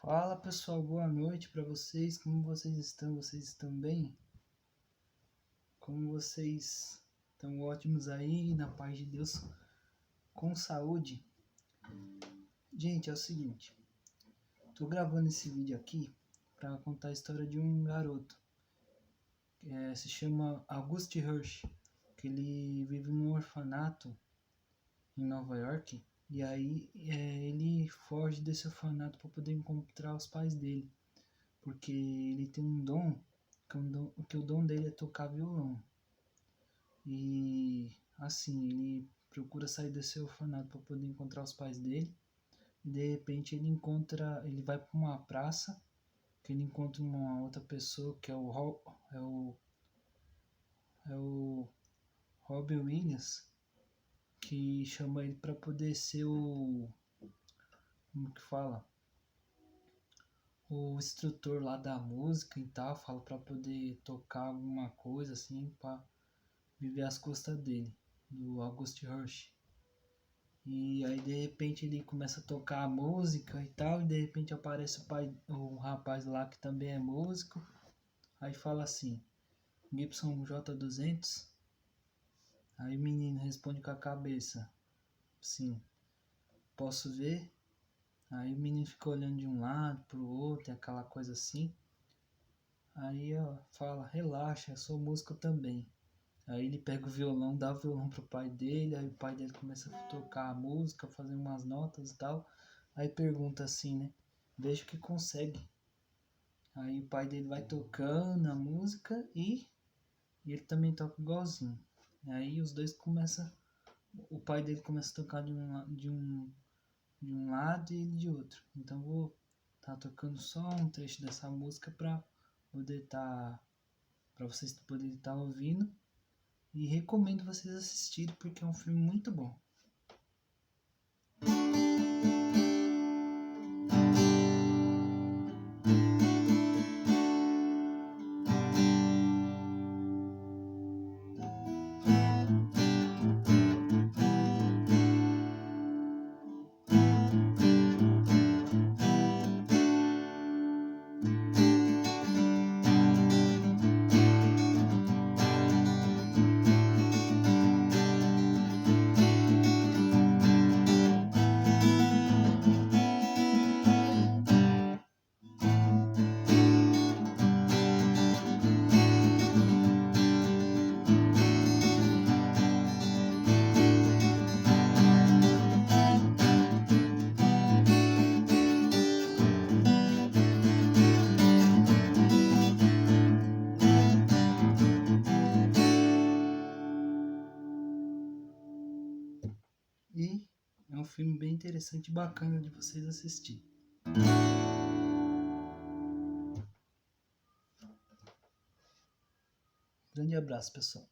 Fala pessoal, boa noite para vocês. Como vocês estão? Vocês estão bem? Como vocês estão ótimos aí, na paz de Deus, com saúde? Gente, é o seguinte, tô gravando esse vídeo aqui para contar a história de um garoto. Se chama August Hirsch, que ele vive num orfanato em Nova York. E aí ele foge desse orfanato para poder encontrar os pais dele, porque ele tem um dom, que o dom dele é tocar violão. E assim, ele procura sair desse orfanato para poder encontrar os pais dele. E de repente ele vai para uma praça, que ele encontra uma outra pessoa que é o Robbie Williams, que chama ele para poder ser como que fala? O instrutor lá da música e tal, fala para poder tocar alguma coisa assim, para viver às custas dele, do August Hirsch. E aí de repente ele começa a tocar a música e tal, e de repente aparece o rapaz lá que também é músico. Aí fala assim: Gibson J200. Aí o menino responde com a cabeça: sim, posso ver? Aí o menino fica olhando de um lado pro outro, aquela coisa assim. Aí fala: relaxa, eu sou músico também. Aí ele pega o violão, dá o violão pro pai dele, aí o pai dele começa a tocar a música, fazer umas notas e tal. Aí pergunta assim, né? Veja o que consegue. Aí o pai dele vai tocando a música e ele também toca igualzinho. Aí os dois começam, o pai dele começa a tocar de um lado e ele de outro. Então vou tá tocando só um trecho dessa música para vocês poderem estar ouvindo. E recomendo vocês assistirem porque é um filme muito bom. E é um filme bem interessante e bacana de vocês assistirem. Grande abraço, pessoal.